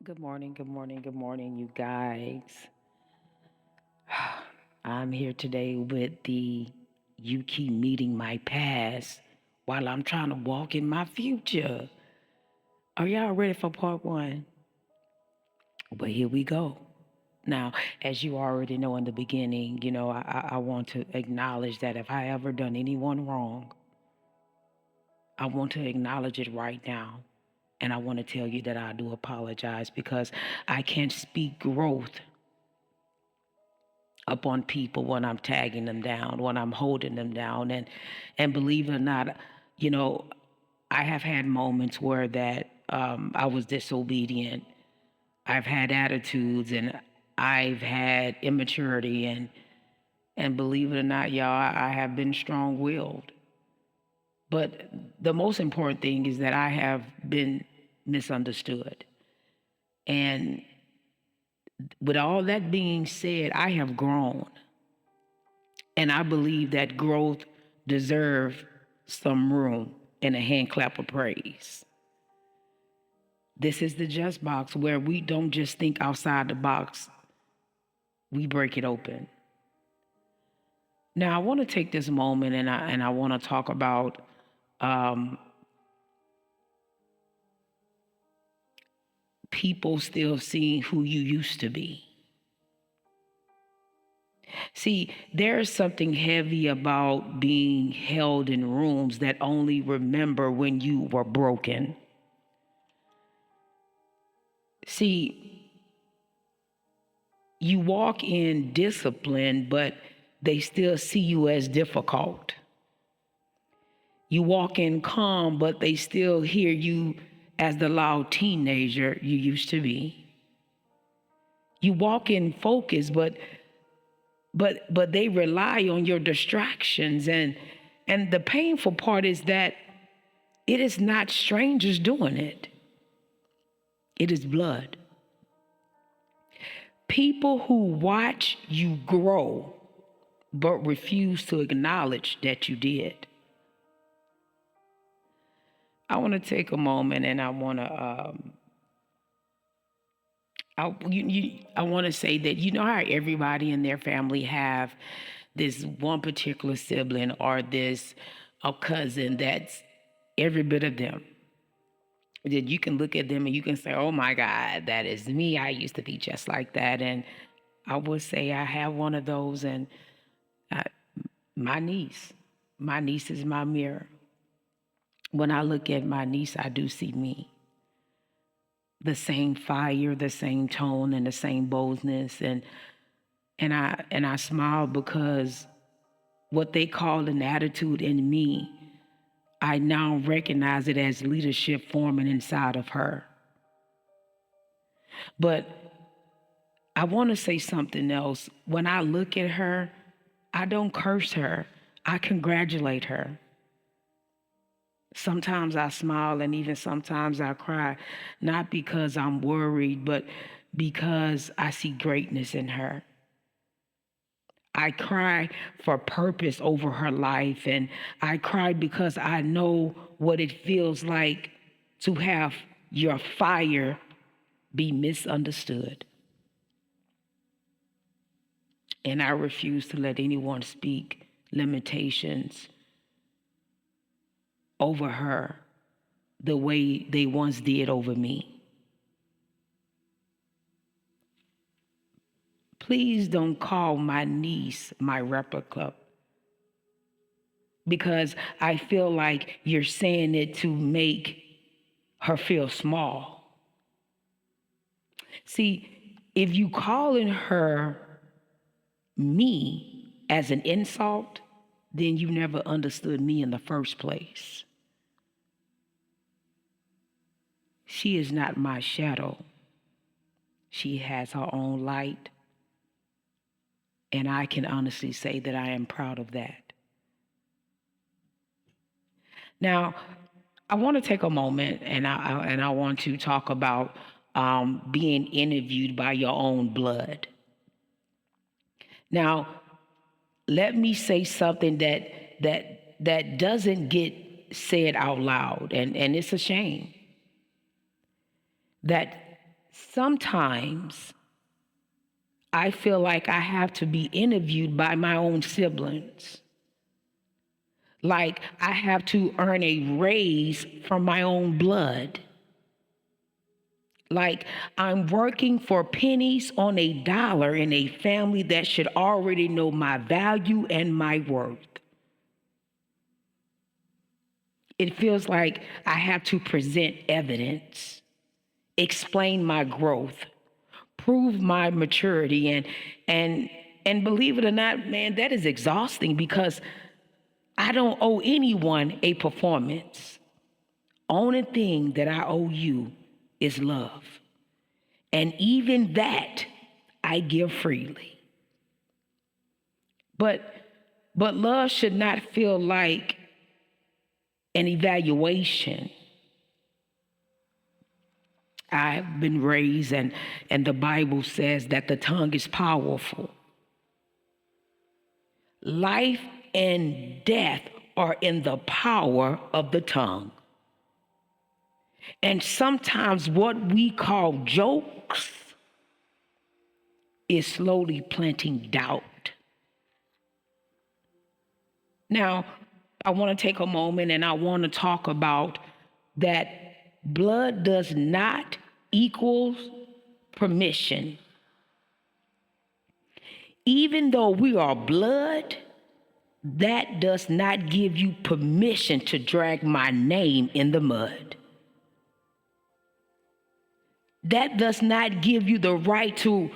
Good morning, good morning, good morning, you guys. I'm here today with the You Keep Meeting My Past while I'm trying to walk in my future. Are y'all ready for part one? But here we go. Now, as you already know in the beginning, I want to acknowledge that if I ever done anyone wrong, I want to acknowledge it right now. And I want to tell you that I do apologize because I can't speak growth upon people when I'm tagging them down, when I'm holding them down. And believe it or not, you know, I have had moments where that I was disobedient. I've had attitudes and I've had immaturity and believe it or not, y'all, I have been strong willed. But the most important thing is that I have been misunderstood. And with all that being said, I have grown. And I believe that growth deserves some room and a hand clap of praise. This is the Just Box where we don't just think outside the box, we break it open. Now, I want to take this moment and I want to talk about um, people still seeing who you used to be. See, there's something heavy about being held in rooms that only remember when you were broken. See, you walk in discipline, but they still see you as difficult. You walk in calm, but they still hear you as the loud teenager you used to be. You walk in focus, but they rely on your distractions, and the painful part is that it is not strangers doing it. It is blood. People who watch you grow but refuse to acknowledge that you did. I want to take a moment and I want to I want to say that you know how everybody in their family have this one particular sibling or this a cousin that's every bit of them. That you can look at them and you can say, "Oh my God, that is me. I used to be just like that." And I would say I have one of those, and I, my niece, my niece is my mirror. When I look at my niece, I do see me. The same fire, the same tone, and the same boldness, and I smile because what they call an attitude in me, I now recognize it as leadership forming inside of her. But I want to say something else. When I look at her, I don't curse her. I congratulate her. Sometimes I smile and even sometimes I cry, not because I'm worried, but because I see greatness in her. I cry for purpose over her life, and I cry because I know what it feels like to have your fire be misunderstood. And I refuse to let anyone speak limitations over her the way they once did over me. Please don't call my niece my replica because I feel like you're saying it to make her feel small. See, if you calling her me as an insult, then you never understood me in the first place. She is not my shadow. She has her own light, and I can honestly say that I am proud of that. Now, I want to take a moment and I want to talk about being interviewed by your own blood. Now, let me say something that doesn't get said out loud, and it's a shame that Sometimes I feel like I have to be interviewed by my own siblings. Like I have to earn a raise from my own blood. Like I'm working for pennies on a dollar in a family that should already know my value and my worth. It feels like I have to present evidence, explain my growth, prove my maturity, and believe it or not, man, that is exhausting because I don't owe anyone a performance. Only thing that I owe you is love. And even that I give freely. But love should not feel like an evaluation. I've been raised and the Bible says that the tongue is powerful. Life and death are in the power of the tongue. And sometimes what we call jokes is slowly planting doubt. Now, I want to take a moment and I want to talk about that blood does not equal permission. Even though we are blood, that does not give you permission to drag my name in the mud. That does not give you the right to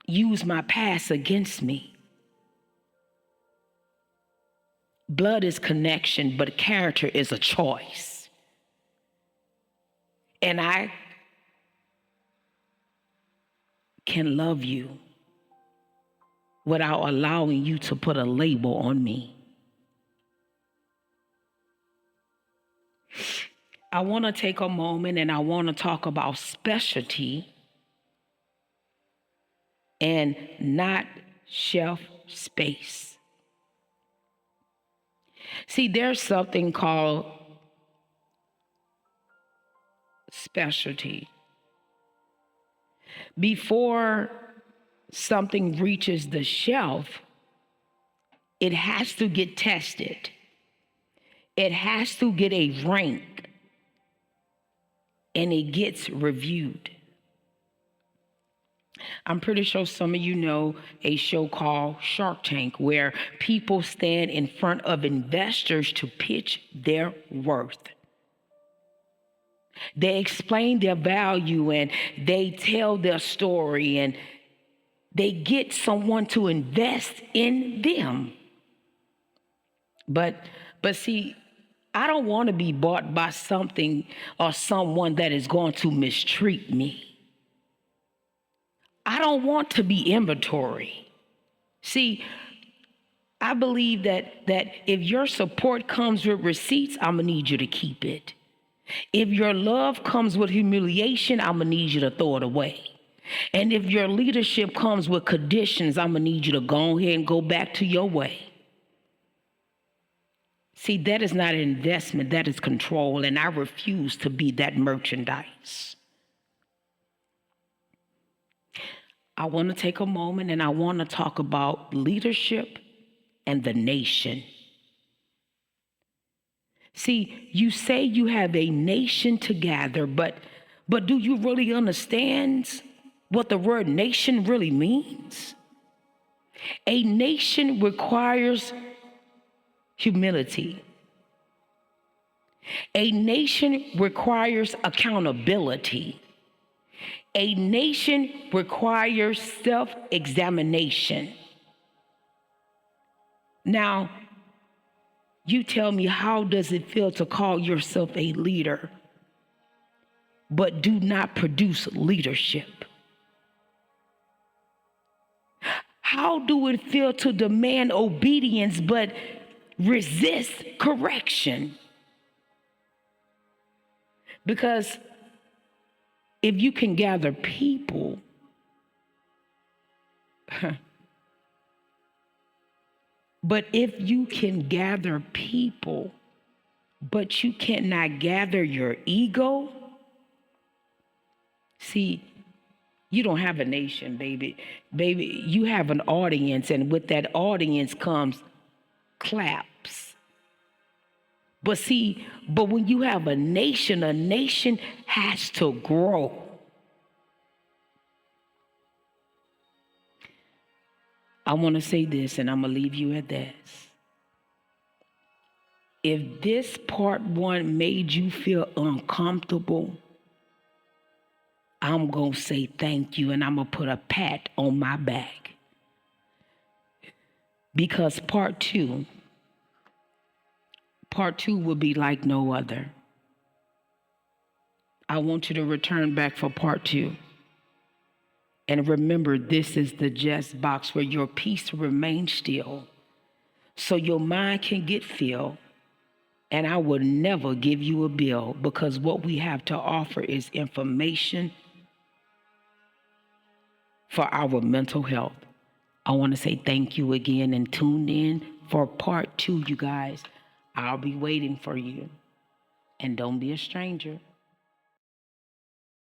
use my past against me. Blood is connection, but character is a choice. And I can love you without allowing you to put a label on me. I want to take a moment and I want to talk about specialty and not shelf space. See, there's something called specialty. Before something reaches the shelf, it has to get tested. It has to get a rank, and it gets reviewed. I'm pretty sure some of you know a show called Shark Tank, where people stand in front of investors to pitch their worth. They explain their value and they tell their story and they get someone to invest in them. But see, I don't want to be bought by something or someone that is going to mistreat me. I don't want to be inventory. See, I believe that if your support comes with receipts, I'm going to need you to keep it. If your love comes with humiliation, I'm going to need you to throw it away. And if your leadership comes with conditions, I'm going to need you to go ahead and go back to your way. See, that is not an investment, that is control, and I refuse to be that merchandise. I want to take a moment and I want to talk about leadership and the nation. See, you say you have a nation to gather, but do you really understand what the word nation really means? A nation requires humility. A nation requires accountability. A nation requires self-examination. Now, you tell me, how does it feel to call yourself a leader, but do not produce leadership? How do it feel to demand obedience, but resist correction? Because if you can gather people, but if you can gather people, but you cannot gather your ego, See, you don't have a nation, baby. Baby, you have an audience, and with that audience comes claps. But see, but when you have a nation has to grow. I want to say this, and I'm going to leave you at this. If this part one made you feel uncomfortable, I'm going to say thank you, and I'm going to put a pat on my back. Because part two will be like no other. I want you to return back for part two. And remember, this is the just box where your peace remains still, so your mind can get filled. And I will never give you a bill, because what we have to offer is information for our mental health. I want to say thank you again, and tune in for part two, you guys. I'll be waiting for you. And don't be a stranger.